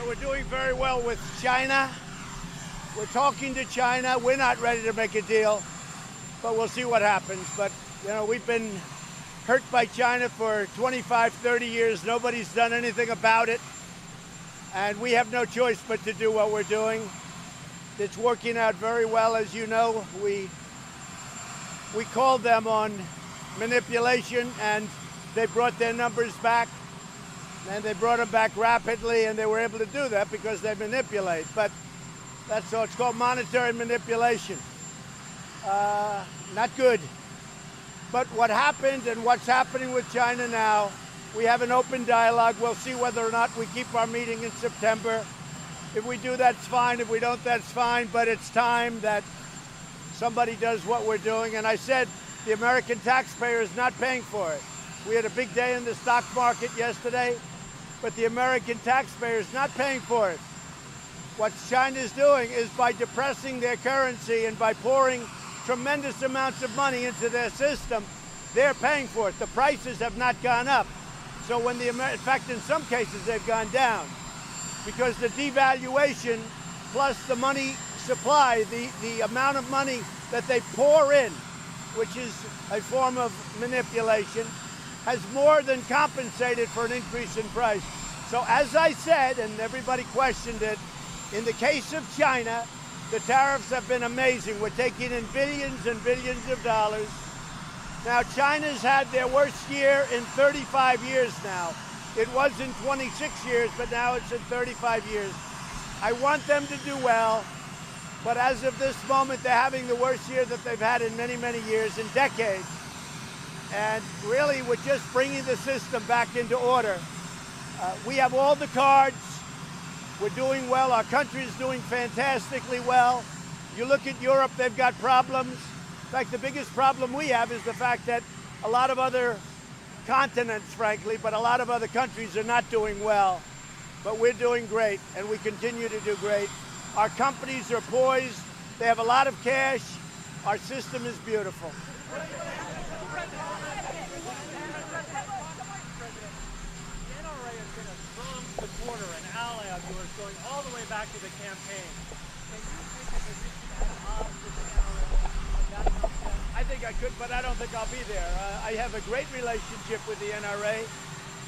So we're doing very well with China. We're talking to China. We're not ready to make a deal, but we'll see what happens. But, you know, we've been hurt by China for 25, 30 years. Nobody's done anything about it. And we have no choice but to do what we're doing. It's working out very well, as you know. We called them on manipulation, and they brought their numbers back. And they brought them back rapidly, and they were able to do that because they manipulate. But that's all. It's called monetary manipulation. Not good. But what happened and what's happening with China now, we have an open dialogue. We'll see whether or not we keep our meeting in September. If we do, that's fine. If we don't, that's fine. But it's time that somebody does what we're doing. And I said the American taxpayer is not paying for it. We had a big day in the stock market yesterday, but the American taxpayer is not paying for it. What China is doing is by depressing their currency and by pouring tremendous amounts of money into their system, they're paying for it. The prices have not gone up. So when in fact, in some cases, they've gone down because the devaluation plus the money supply, the amount of money that they pour in, which is a form of manipulation, has more than compensated for an increase in price. So as I said, and everybody questioned it, in the case of China, the tariffs have been amazing. We're taking in billions and billions of dollars. Now, China's had their worst year in 35 years now. It was in 26 years, but now it's in 35 years. I want them to do well, but as of this moment, they're having the worst year that they've had in many, many years, in decades. And really, we're just bringing the system back into order. We have all the cards. We're doing well. Our country is doing fantastically well. You look at Europe, they've got problems. In fact, the biggest problem we have is the fact that a lot of other continents, frankly, but a lot of other countries are not doing well. But we're doing great, and we continue to do great. Our companies are poised. They have a lot of cash. Our system is beautiful. Supporter, an ally of yours, going all the way back to the campaign. Can you take a position at odds with the NRA? I think I could, but I don't think I'll be there. I have a great relationship with the NRA.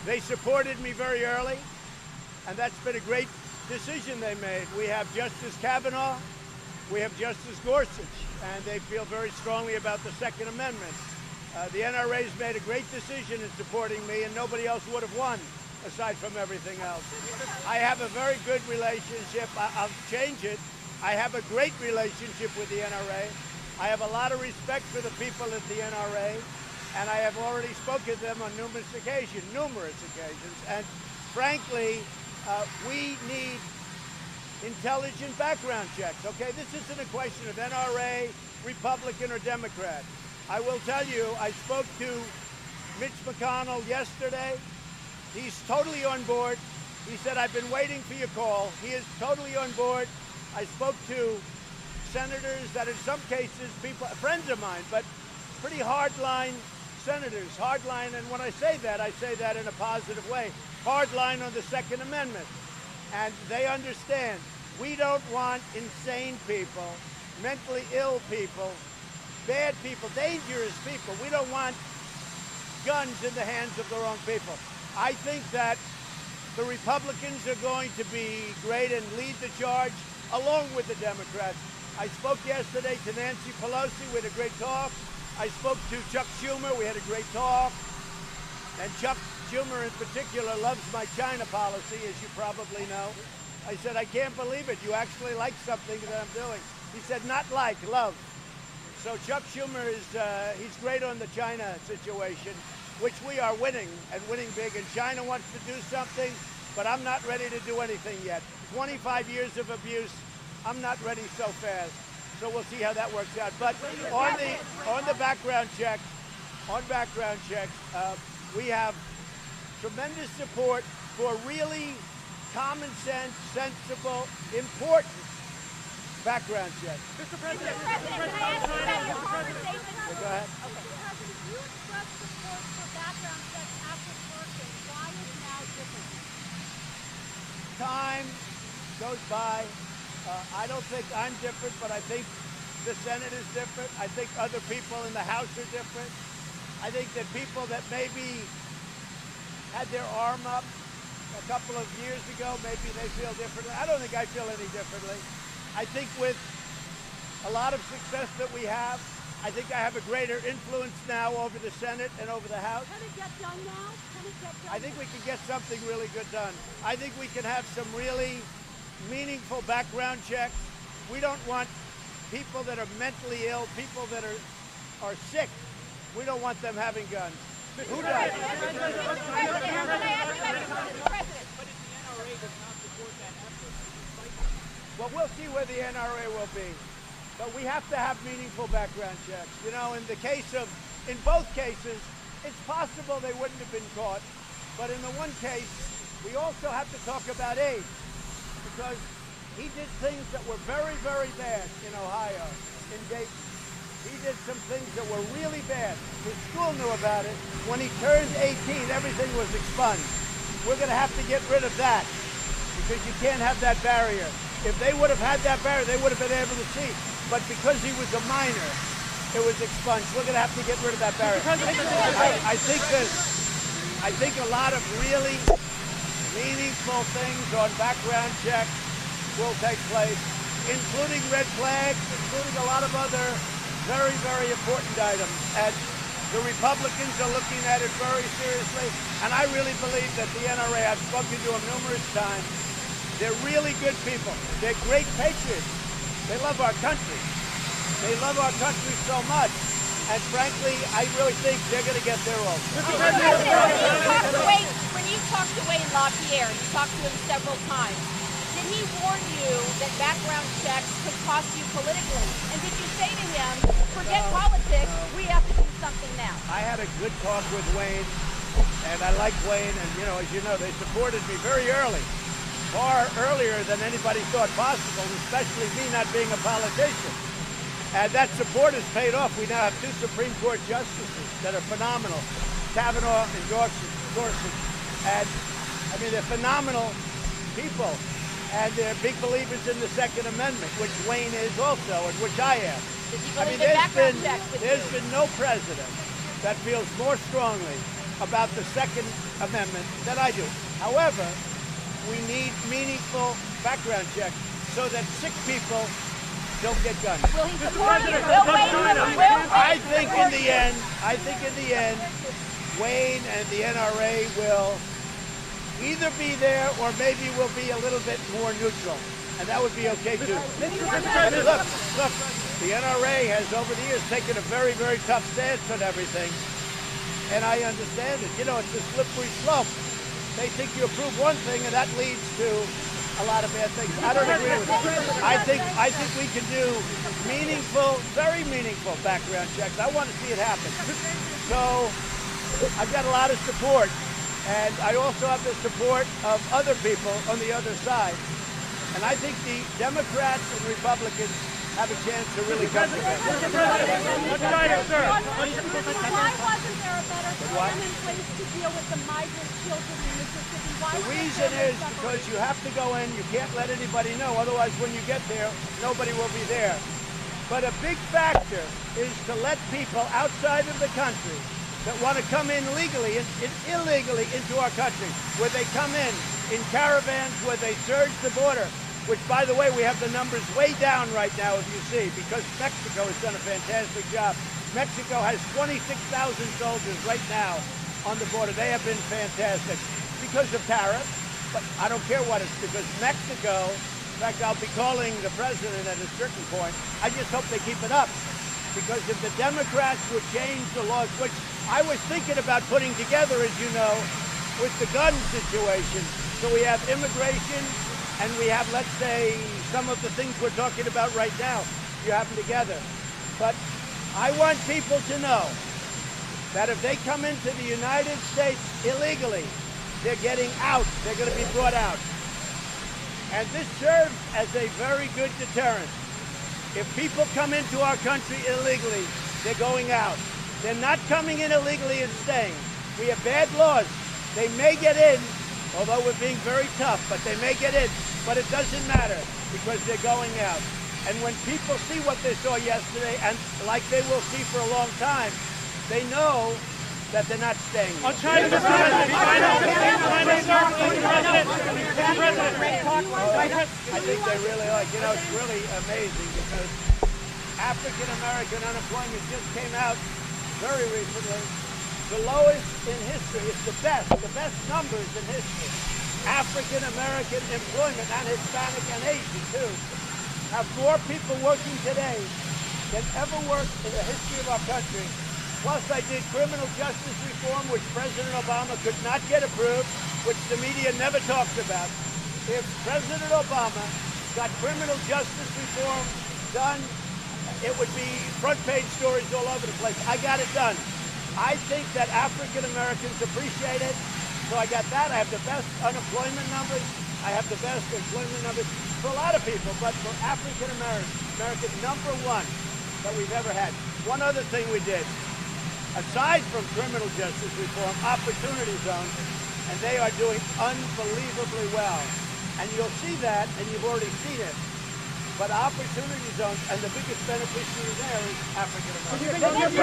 They supported me very early, and that's been a great decision they made. We have Justice Kavanaugh, we have Justice Gorsuch, and they feel very strongly about the Second Amendment. The NRA's made a great decision in supporting me, and nobody else would have won, aside from everything else. I have a very good relationship. I'll change it. I have a great relationship with the NRA. I have a lot of respect for the people at the NRA, and I have already spoken to them on numerous occasions. And frankly, we need intelligent background checks, okay? This isn't a question of NRA, Republican, or Democrat. I will tell you, I spoke to Mitch McConnell yesterday. He's totally on board. He said, I've been waiting for your call. He is totally on board. I spoke to senators that in some cases, friends of mine, but pretty hardline senators, hardline, and when I say that in a positive way, hardline on the Second Amendment. And they understand we don't want insane people, mentally ill people, bad people, dangerous people. We don't want guns in the hands of the wrong people. I think that the Republicans are going to be great and lead the charge along with the Democrats. I spoke yesterday to Nancy Pelosi. We had a great talk. I spoke to Chuck Schumer. We had a great talk. And Chuck Schumer in particular loves my China policy, as you probably know. I said, I can't believe it. You actually like something that I'm doing. He said, not like, love. So Chuck Schumer he's great on the China situation, which we are winning, and winning big. And China wants to do something, but I'm not ready to do anything yet. 25 years of abuse, I'm not ready so fast. So we'll see how that works out. But on the background checks, we have tremendous support for really common sense, sensible, important background checks. Mr. President, Go ahead. You expressed support for background checks after Thursday. Why is now different? Time time goes by, I don't think I'm different, but I think the Senate is different. I think other people in the House are different. I think that people that maybe had their arm up a couple of years ago, maybe they feel differently. I don't think I feel any differently. I think with a lot of success that we have, I think I have a greater influence now over the Senate and over the House. Can it get done now? Can it get done? I think we can get something really good done. I think we can have some really meaningful background checks. We don't want people that are mentally ill, people that are sick. We don't want them having guns. Who does? Mr. President, can I ask you, Mr. President? But if the NRA does not support that effort, Well, we'll see where the NRA will be. But we have to have meaningful background checks. You know, in both cases, it's possible they wouldn't have been caught. But in the one case, we also have to talk about age. Because he did things that were very, very bad in Ohio, in Dayton. He did some things that were really bad. His school knew about it. When he turned 18, everything was expunged. We're going to have to get rid of that because you can't have that barrier. If they would have had that barrier, they would have been able to see. But because he was a minor, it was expunged. We're going to have to get rid of that barrier. I think a lot of really meaningful things on background checks will take place, including red flags, including a lot of other very, very important items. And the Republicans are looking at it very seriously. And I really believe that the NRA, I've spoken to them numerous times, they're really good people. They're great patriots. They love our country. They love our country so much. And frankly, I really think they're going to get there also. Mr. President, when you talked to Wayne LaPierre, you talked to him several times, did he warn you that background checks could cost you politically? And did you say to him, forget politics, we have to do something now? I had a good talk with Wayne, and I like Wayne, and as you know, they supported me very early, far earlier than anybody thought possible, especially me not being a politician. And that support has paid off. We now have 2 Supreme Court justices that are phenomenal, Kavanaugh and Gorsuch. And I mean, they're phenomenal people. And they're big believers in the Second Amendment, which Wayne is also, and which I am. Did you believe in background checks with you? There's been no president that feels more strongly about the Second Amendment than I do. However, we need meaningful background checks so that sick people don't get guns. Will he support you? Will Wayne I think in the end, Wayne and the NRA will either be there or maybe we'll be a little bit more neutral. And that would be okay too. And look, the NRA has over the years taken a very, very tough stance on everything. And I understand it. You know, it's a slippery slope. They think you approve one thing and that leads to a lot of bad things. I don't agree with that. I think we can do meaningful, very meaningful background checks. I want to see it happen. So I've got a lot of support. And I also have the support of other people on the other side. And I think the Democrats and Republicans have a chance to really come together. Why wasn't there a better plan in place to deal with the migrant children in Mississippi? The reason is because you have to go in, you can't let anybody know, otherwise when you get there, nobody will be there. But a big factor is to let people outside of the country that want to come in legally and illegally into our country, where they come in caravans, where they surge the border, which, by the way, we have the numbers way down right now, if you see, because Mexico has done a fantastic job. Mexico has 26,000 soldiers right now on the border. They have been fantastic because of tariffs, but I don't care what it's because Mexico, in fact, I'll be calling the president at a certain point. I just hope they keep it up. Because if the Democrats would change the laws, which I was thinking about putting together, as you know, with the gun situation. So we have immigration and we have, let's say, some of the things we're talking about right now, you have them together. But I want people to know that if they come into the United States illegally, they're getting out. They're going to be brought out. And this serves as a very good deterrent. If people come into our country illegally, they're going out. They're not coming in illegally and staying. We have bad laws. They may get in, although we're being very tough, but they may get in. But it doesn't matter because they're going out. And when people see what they saw yesterday, and like they will see for a long time, they know that they're not staying here. China, Mr. President. I think they really are. You know, it's really amazing because African American unemployment just came out very recently. The lowest in history. It's the best numbers in history. African American employment and Hispanic and Asian too have more people working today than ever worked in the history of our country. Plus, I did criminal justice reform, which President Obama could not get approved, which the media never talks about. If President Obama got criminal justice reform done, it would be front page stories all over the place. I got it done. I think that African Americans appreciate it. So I got that. I have the best unemployment numbers. I have the best employment numbers for a lot of people, but for African American, number one that we've ever had. One other thing we did, aside from criminal justice reform, opportunity zones, and they are doing unbelievably well. And you'll see that, and you've already seen it. But opportunity zones, and the biggest beneficiary there is African Americans.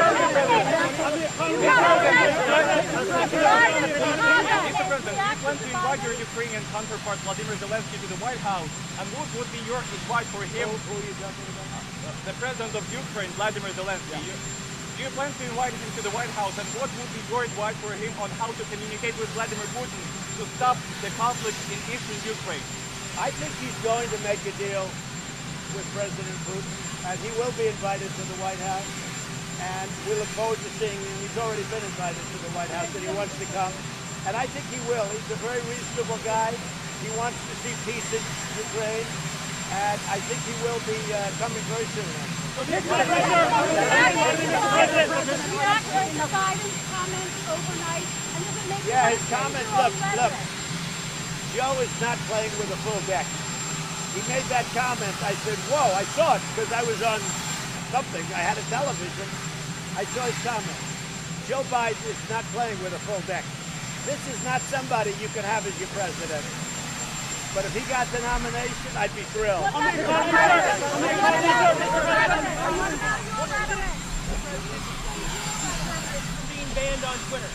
Mr. President, you plan to invite your Ukrainian counterpart Vladimir Zelensky to the White House, and what would be your advice for him? Who are you talking about? The President of Ukraine, Vladimir Zelensky. Yeah. Do you plan to invite him to the White House, and what would be your advice for him on how to communicate with Vladimir Putin to stop the conflict in eastern Ukraine? I think he's going to make a deal with President Putin, and he will be invited to the White House, and we look forward to seeing him. He's already been invited to the White House, and he wants to come, and I think he will. He's a very reasonable guy. He wants to see peace in Ukraine, and I think he will be coming very soon. Yeah, his comments, look, Joe is not playing with a full deck. He made that comment. I said, whoa, I saw it because I was on something. I had a television. I saw his comment. Joe Biden is not playing with a full deck. This is not somebody you could have as your president. But if he got the nomination, I'd be thrilled. Being banned on Twitter.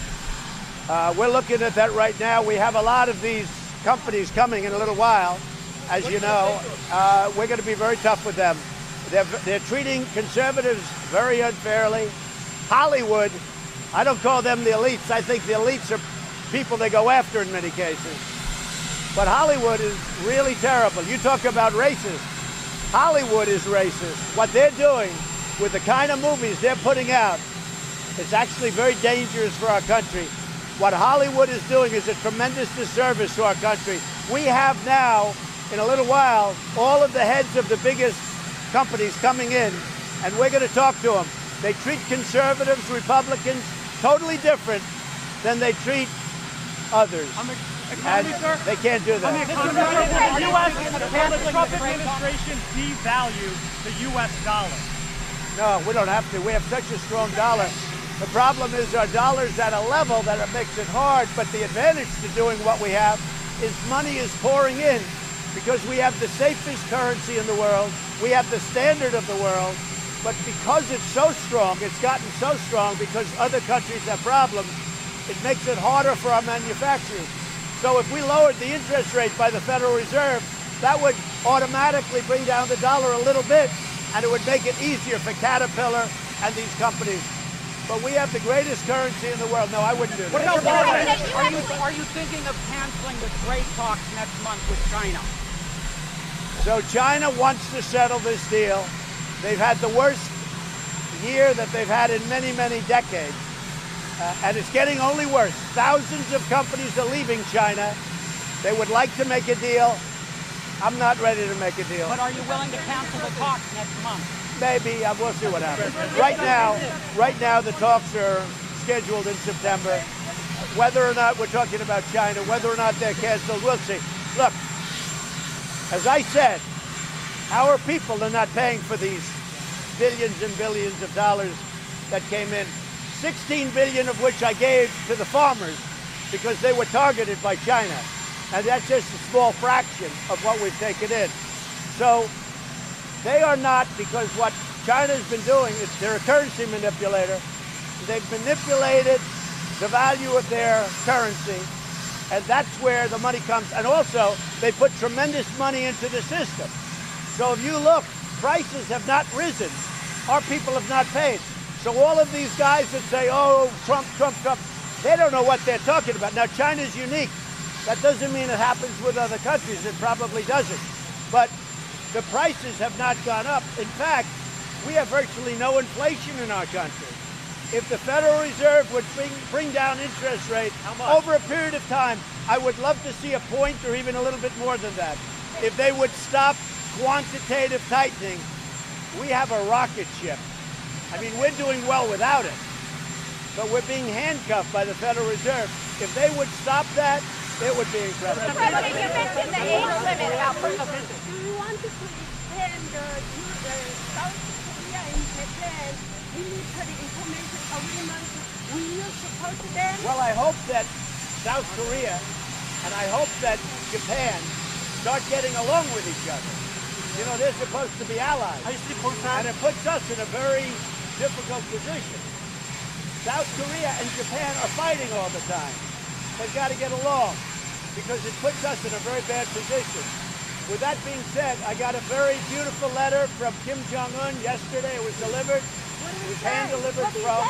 We're looking at that right now. We have a lot of these companies coming in a little while. As you know, we're going to be very tough with them. They're treating conservatives very unfairly. Hollywood, I don't call them the elites. I think the elites are people they go after in many cases. But Hollywood is really terrible. You talk about racist. Hollywood is racist. What they're doing with the kind of movies they're putting out is actually very dangerous for our country. What Hollywood is doing is a tremendous disservice to our country. We have now, in a little while, all of the heads of the biggest companies coming in, and we're going to talk to them. They treat conservatives, Republicans, totally different than they treat others. And they can't do that. Can the Trump administration devalue the U.S. dollar? No, we don't have to. We have such a strong dollar. The problem is our dollar's at a level that it makes it hard, but the advantage to doing what we have is money is pouring in. Because we have the safest currency in the world, we have the standard of the world, but because it's so strong, it's gotten so strong because other countries have problems, it makes it harder for our manufacturers. So if we lowered the interest rate by the Federal Reserve, that would automatically bring down the dollar a little bit, and it would make it easier for Caterpillar and these companies. But we have the greatest currency in the world. No, I wouldn't do that. Are you thinking of canceling the trade talks next month with China? So China wants to settle this deal. They've had the worst year that they've had in many, many decades. And it's getting only worse. Thousands of companies are leaving China. They would like to make a deal. I'm not ready to make a deal. But are you willing to cancel the talks next month? Maybe. We'll see what happens. Right now, the talks are scheduled in September. Whether or not we're talking about China, whether or not they're canceled, we'll see. Look, as I said, our people are not paying for these billions and billions of dollars that came in. 16 billion of which I gave to the farmers because they were targeted by China. And that's just a small fraction of what we've taken in. So they are not, because what China's been doing is they're a currency manipulator. They've manipulated the value of their currency, and that's where the money comes. And also, they put tremendous money into the system. So if you look, prices have not risen. Our people have not paid. So all of these guys that say, oh, Trump, Trump, Trump, they don't know what they're talking about. Now, China's unique. That doesn't mean it happens with other countries. It probably doesn't. But the prices have not gone up. In fact, we have virtually no inflation in our country. If the Federal Reserve would bring down interest rates over a period of time, I would love to see a point or even a little bit more than that. If they would stop quantitative tightening, we have a rocket ship. I mean, we're doing well without it, but we're being handcuffed by the Federal Reserve. If they would stop that, it would be incredible. President, you mentioned the age limit about Do you want to extend South Korea and Japan military information agreement? Will you support them? Well, I hope that South Korea and I hope that Japan start getting along with each other. You know, they're supposed to be allies. And it puts us in a very difficult position. South Korea and Japan are fighting all the time. They've got to get along because it puts us in a very bad position. With that being said, I got a very beautiful letter from Kim Jong-un yesterday. It was delivered. It was hand-delivered from,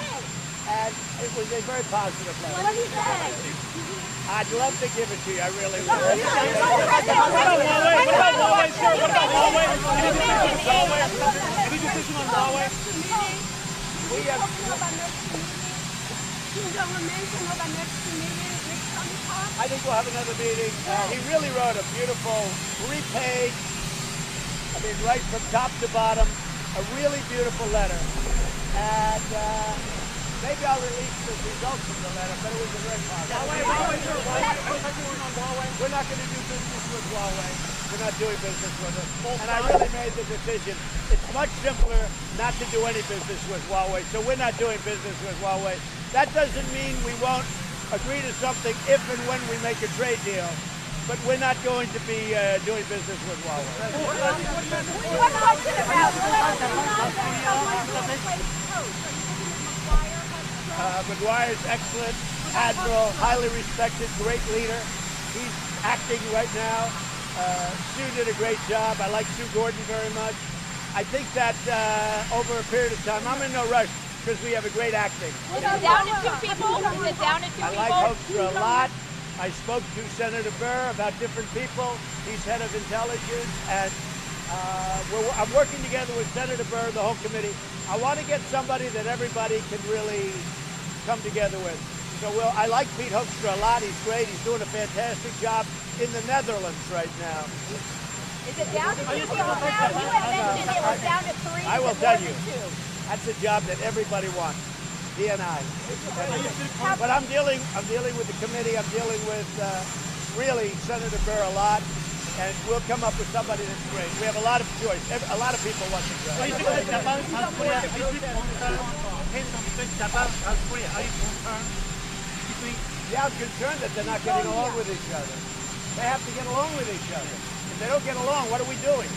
and it was a very positive letter. What do you say? I'd love to give it to you. I really would. What about Huawei, sir? What about Huawei? Any decision on Huawei? We have. I think we'll have another meeting. He really wrote a beautiful 3-page, I mean, right from top to bottom, a really beautiful letter. And maybe I'll release the results of the letter, but it was a very positive. We're not going to do business with Huawei. We're not doing business with them. And I really made the decision. It's much simpler not to do any business with Huawei, so we're not doing business with Huawei. That doesn't mean we won't agree to something if and when we make a trade deal, but we're not going to be doing business with Huawei. McGuire's excellent, admiral, highly respected, great leader. He's acting right now. Sue did a great job. I like Sue Gordon very much. I think that over a period of time, I'm in no rush because we have a great acting. Is it down to 2 people? Is it down to 2 people? I like Hoekstra a lot. I spoke to Senator Burr about different people. He's head of intelligence, and I'm working together with Senator Burr, the whole committee. I want to get somebody that everybody can really come together with. So I like Pete Hoekstra a lot. He's great. He's doing a fantastic job in the Netherlands right now. Is it down to 2 people now? You had mentioned it was down to 3. I will tell you, that's a job that everybody wants. He and I. But I'm dealing with the committee. I'm dealing with really Senator Burr a lot, and we'll come up with somebody that's great. We have a lot of choice. A lot of people want to go. Are you concerned Japan, South Korea? Are you concerned tension between Japan, South Korea? Are you concerned between? Yeah, I'm concerned that they're not getting along with each other. They have to get along with each other. If they don't get along, what are we doing?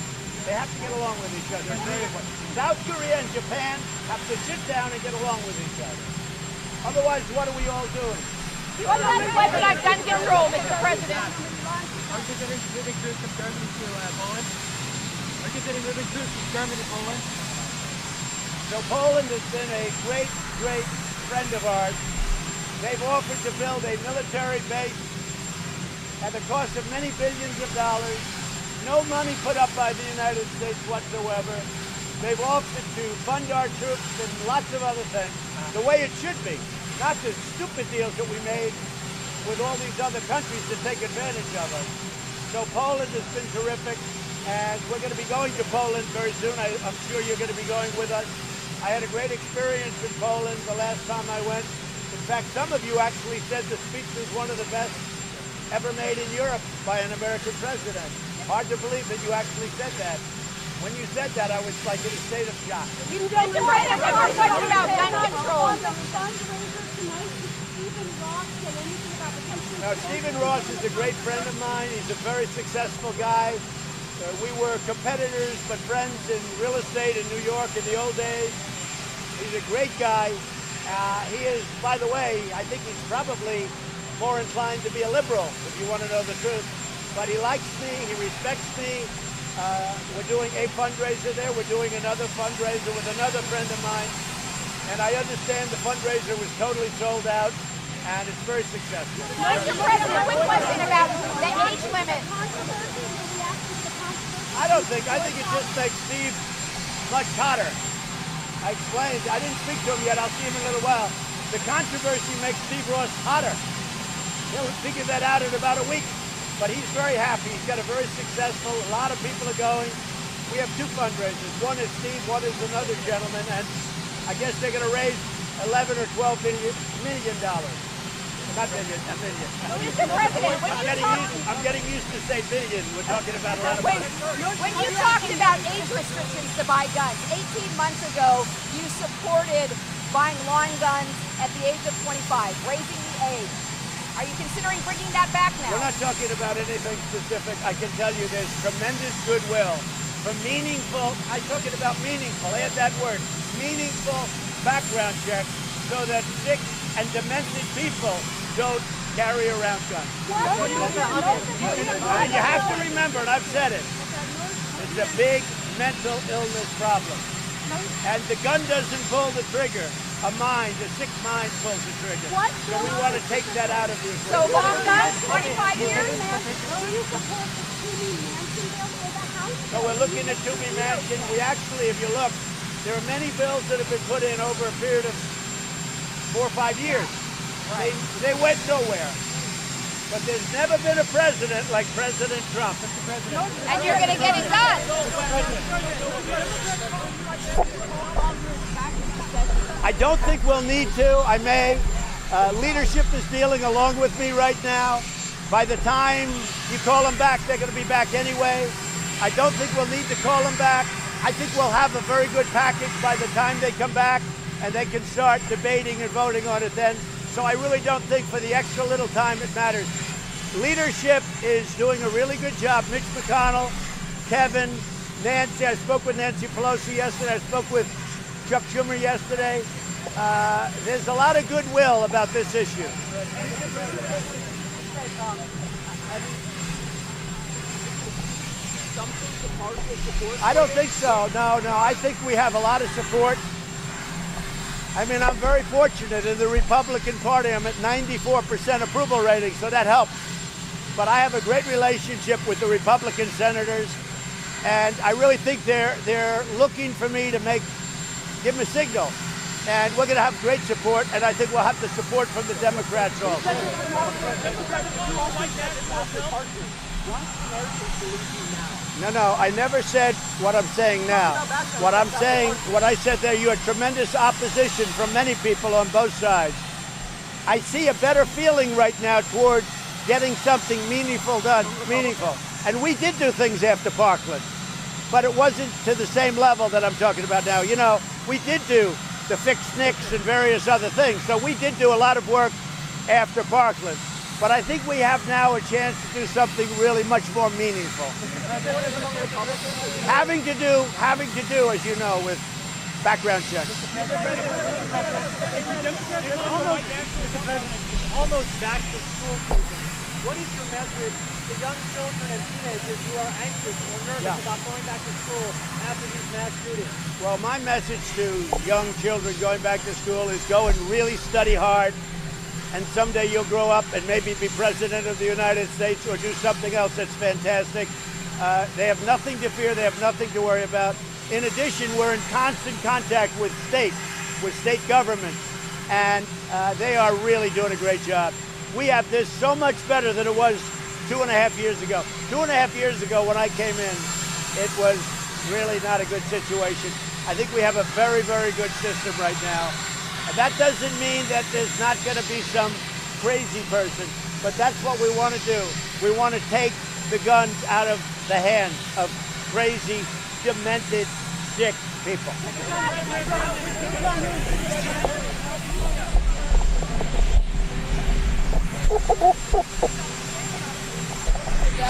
They have to get along with each other. It's very important. South Korea and Japan have to sit down and get along with each other. Otherwise, what are we all doing? What about gun control, Mr. President? Are you getting moving troops from Germany to Poland? Are you getting moving troops from Germany to Poland? So Poland has been a great, great friend of ours. They've offered to build a military base at the cost of many billions of dollars. No money put up by the United States whatsoever. They've offered to fund our troops and lots of other things, the way it should be, not the stupid deals that we made with all these other countries to take advantage of us. So Poland has been terrific, and we're going to be going to Poland very soon. I'm sure you're going to be going with us. I had a great experience in Poland the last time I went. In fact, some of you actually said the speech was one of the best ever made in Europe by an American president. Hard to believe that you actually said that. When you said that, I was like in a state of shock. Mr. President, we're talking about gun control. The fundraiser tonight is Stephen Ross. Ross say anything about potential? Now, Stephen Ross is a great friend of mine. He's a very successful guy. We were competitors, but friends in real estate in New York in the old days. He's a great guy. He is, by the way, I think he's probably more inclined to be a liberal, if you want to know the truth. But he likes me, he respects me. We're doing a fundraiser there. We're doing another fundraiser with another friend of mine. And I understand the fundraiser was totally sold out, and it's very successful. Mr. President, quick question about the age limit. I think it just makes Steve much hotter. I explained, I didn't speak to him yet, I'll see him in a little while. The controversy makes Steve Ross hotter. He'll figure that out in about a week. But he's very happy, he's got a very successful, a lot of people are going. We have two fundraisers, one is Steve, one is another gentleman, and I guess they're gonna raise 11 or 12 million dollars. Not million, a million. Mr. President, I'm getting used to say billion. We're talking about a lot of money. When you talked about age restrictions to buy guns, 18 months ago, you supported buying lawn guns at the age of 25, raising the age. Are you considering bringing that back now? We're not talking about anything specific. I can tell you there's tremendous goodwill for meaningful, I'm talking about meaningful, add that word, meaningful background checks so that sick and demented people don't carry around guns. And you have to remember, and I've said it, it's a big mental illness problem. And the gun doesn't pull the trigger. A sick mind pulls the trigger. So we want to take that out of the equation. So long guns, 25 years? So we're looking at Toomey Mansion. We actually, if you look, there are many bills that have been put in over a period of 4 or 5 years. Right. They went nowhere. But there's never been a president like President Trump. And you're going to get it done. I don't think we'll need to. I may. Leadership is dealing along with me right now. By the time you call them back, they're going to be back anyway. I don't think we'll need to call them back. I think we'll have a very good package by the time they come back, and they can start debating and voting on it then. So I really don't think for the extra little time it matters. Leadership is doing a really good job. Mitch McConnell, Kevin, Nancy. I spoke with Nancy Pelosi yesterday. I spoke with Chuck Schumer yesterday. There's a lot of goodwill about this issue. I don't think so. No. I think we have a lot of support. I mean, I'm very fortunate in the Republican Party. I'm at 94% approval rating, so that helps. But I have a great relationship with the Republican senators, and I really think they're looking for me to give them a signal. And we're going to have great support, and I think we'll have the support from the Democrats also. No, I never said what I'm saying now. What I said there, you had tremendous opposition from many people on both sides. I see a better feeling right now toward getting something meaningful done, And we did do things after Parkland, but it wasn't to the same level that I'm talking about now. You know, we did do the fixed NICS and various other things, so we did do a lot of work after Parkland. But I think we have now a chance to do something really much more meaningful. Having to do, as you know, with background checks. Almost back to school season. What is your message to young children and teenagers who are anxious or nervous about going back to school after these mass shootings? Well, my message to young children going back to school is go and really study hard. And someday you'll grow up and maybe be president of the United States or do something else that's fantastic. They have nothing to fear. They have nothing to worry about. In addition, we're in constant contact with state governments, and they are really doing a great job. We have this so much better than it was 2.5 years ago. 2.5 years ago when I came in, it was really not a good situation. I think we have a very, very good system right now. And that doesn't mean that there's not going to be some crazy person, but that's what we want to do. We want to take the guns out of the hands of crazy, demented, sick people. That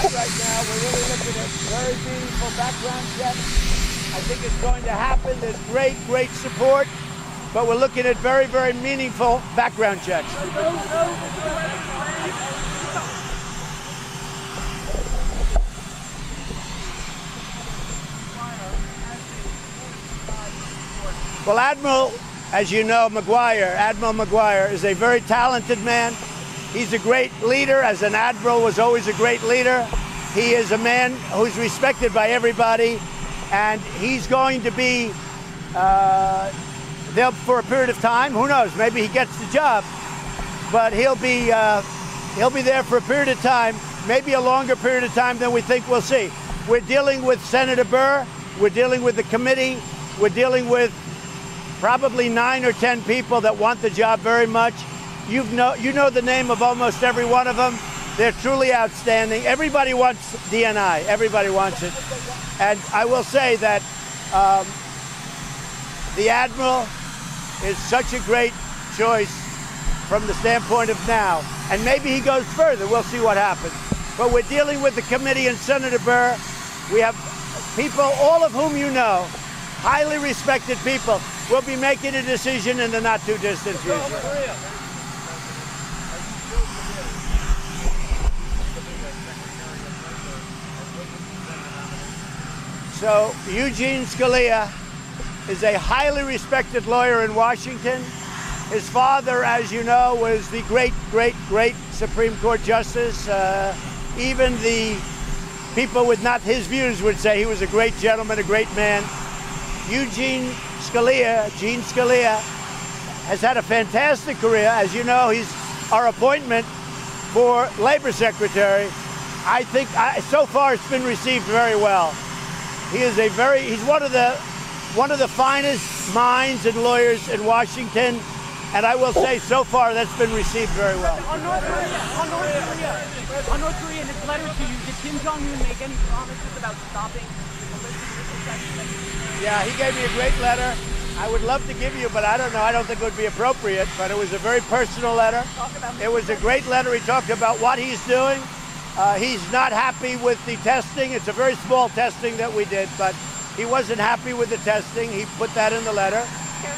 right now, we're really looking at very meaningful background checks. I think it's going to happen. There's great, great support, but we're looking at very, very meaningful background checks. Well, Admiral, as you know, Admiral McGuire is a very talented man. He's a great leader. As an admiral, was always a great leader. He is a man who's respected by everybody, and he's going to be there for a period of time. Who knows? Maybe he gets the job, but he'll be there for a period of time, maybe a longer period of time than we think. We'll see. We're dealing with Senator Burr. We're dealing with the committee. We're dealing with probably 9 or 10 people that want the job very much. You know the name of almost every one of them. They're truly outstanding. Everybody wants DNI. Everybody wants it. And I will say that the Admiral is such a great choice from the standpoint of now. And maybe he goes further. We'll see what happens. But we're dealing with the committee and Senator Burr. We have people, all of whom you know, highly respected people, will be making a decision in the not too distant future. So Eugene Scalia is a highly respected lawyer in Washington. His father, as you know, was the great, great, great Supreme Court Justice. Even the people with not his views would say he was a great gentleman, a great man. Gene Scalia, has had a fantastic career. As you know, he's our appointment for Labor Secretary. I think so far it's been received very well. He's one of the finest minds and lawyers in Washington, and I will say so far that's been received very well. On North Korea, in his letter to you, did Kim Jong-un make any promises about stopping the military? Yeah, he gave me a great letter. I would love to give you, but I don't know. I don't think it would be appropriate, but it was a very personal letter. It was a great letter. He talked about what he's doing. He's not happy with the testing. It's a very small testing that we did, but he wasn't happy with the testing. He put that in the letter.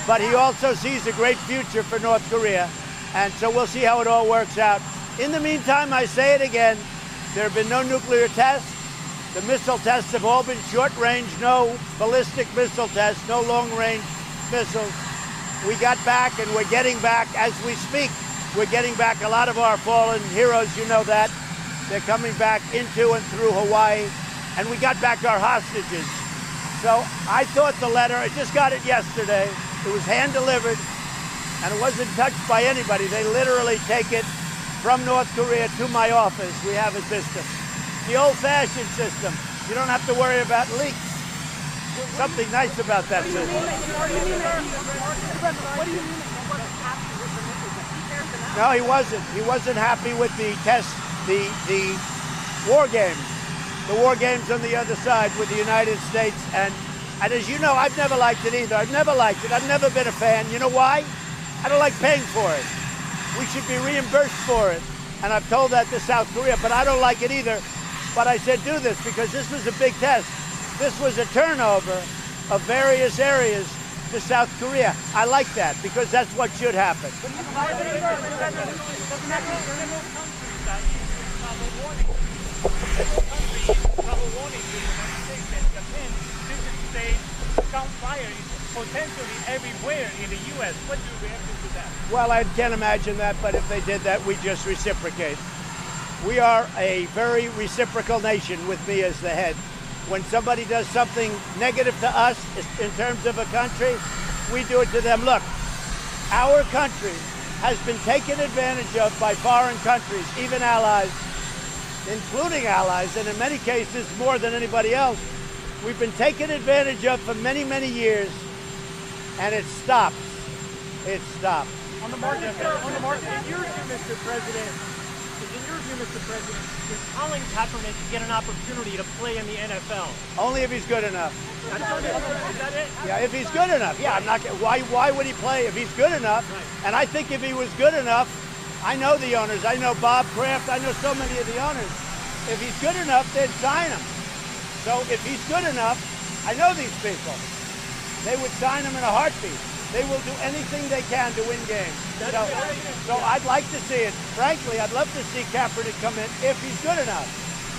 But he also sees a great future for North Korea, and so we'll see how it all works out. In the meantime, I say it again, there have been no nuclear tests. The missile tests have all been short-range, no ballistic missile tests, no long-range missiles. We got back, and we're getting back as we speak. We're getting back a lot of our fallen heroes, you know that. They're coming back into and through Hawaii, and we got back our hostages. So I thought the letter, I just got it yesterday. It was hand-delivered, and it wasn't touched by anybody. They literally take it from North Korea to my office. We have a system. The old-fashioned system. You don't have to worry about leaks. Something nice about that system. No, he wasn't. He wasn't happy with the test, the war games. The war games on the other side with the United States. And as you know, I've never liked it either. I've never liked it. I've never been a fan. You know why? I don't like paying for it. We should be reimbursed for it. And I've told that to South Korea, but I don't like it either. But I said, do this because this was a big test. This was a turnover of various areas to South Korea. I like that because that's what should happen. Fire potentially everywhere in the U.S. What do you react to that? Well, I can't imagine that, but if they did that, we'd just reciprocate. We are a very reciprocal nation with me as the head. When somebody does something negative to us in terms of a country, we do it to them. Look, our country has been taken advantage of by foreign countries, even allies, including allies, and in many cases more than anybody else. We've been taken advantage of for many, many years, and it stops. It stops. On the market, in your view, Mr. President, is Colin Kaepernick get an opportunity to play in the NFL? Only if he's good enough. Is that it? Yeah, if he's good enough. Yeah, I'm not. Why would he play if he's good enough? Right. And I think if he was good enough, I know the owners. I know Bob Kraft. I know so many of the owners. If he's good enough, they'd sign him. So if he's good enough, I know these people. They would sign him in a heartbeat. They will do anything they can to win games. So I'd like to see it. Frankly, I'd love to see Kaepernick come in if he's good enough.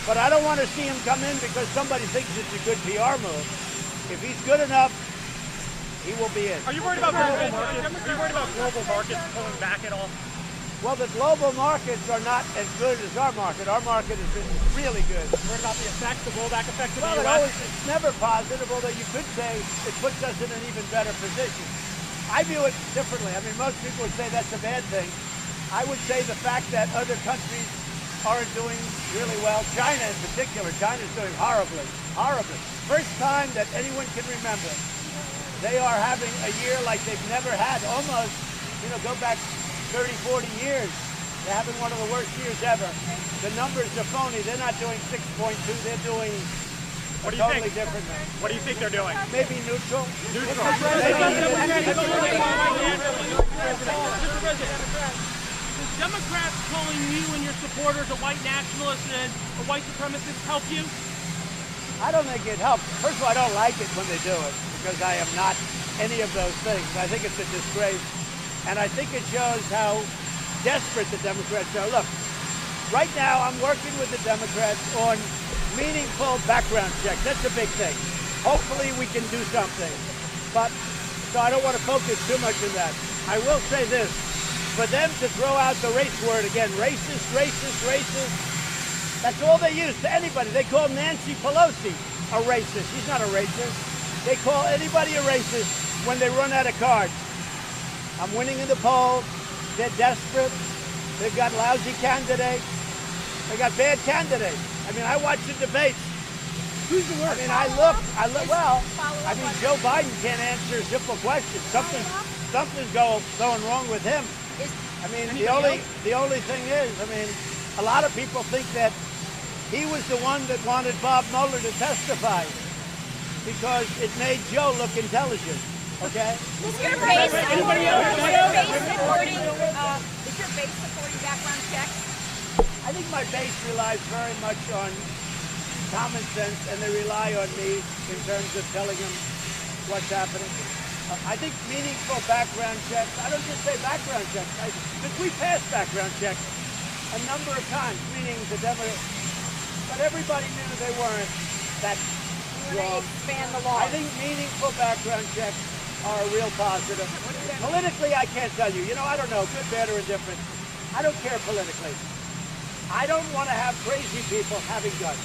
But I don't want to see him come in because somebody thinks it's a good PR move. If he's good enough, he will be in. Are you worried about global markets? Are you worried about global markets pulling back at all? Well, the global markets are not as good as our market. Our market has been really good. Worried about the effect, the rollback effect of Well, the U.S.? it's never positive, although you could say it puts us in an even better position. I view it differently. I mean, most people would say that's a bad thing. I would say the fact that other countries aren't doing really well, China in particular, China's doing horribly, horribly. First time that anyone can remember. They are having a year like they've never had, almost, go back 30, 40 years. They're having one of the worst years ever. The numbers are phony. They're not doing 6.2. They're doing totally different. What do you think they're doing? Maybe neutral. Neutral. Does Democrats calling you and your supporters a white nationalist and a white supremacist help you? I don't think it helps. First of all, I don't like it when they do it because I am not any of those things. I think it's a disgrace. And I think it shows how desperate the Democrats are. Look, right now I'm working with the Democrats on meaningful background checks. That's a big thing. Hopefully we can do something. But, so I don't want to focus too much on that. I will say this. For them to throw out the race word again, racist, racist, racist, that's all they use to anybody. They call Nancy Pelosi a racist. She's not a racist. They call anybody a racist when they run out of cards. I'm winning in the polls. They're desperate. They've got lousy candidates. They got bad candidates. I mean, I watch the debates. Who's the worst? I mean, I look, well, I mean, Joe Biden can't answer simple questions. Something's going wrong with him. I mean, the only thing is, I mean, a lot of people think that he was the one that wanted Bob Mueller to testify because it made Joe look intelligent. Okay. Is your base supporting background checks? I think my base relies very much on common sense, and they rely on me in terms of telling them what's happening. I think meaningful background checks. I don't just say background checks. Because we passed background checks a number of times, meaning the Democrats, but everybody knew they weren't that strong. Expand the law. I think meaningful background checks are a real positive. Politically, I can't tell you. I don't know, good, bad, or indifferent. I don't care politically. I don't want to have crazy people having guns.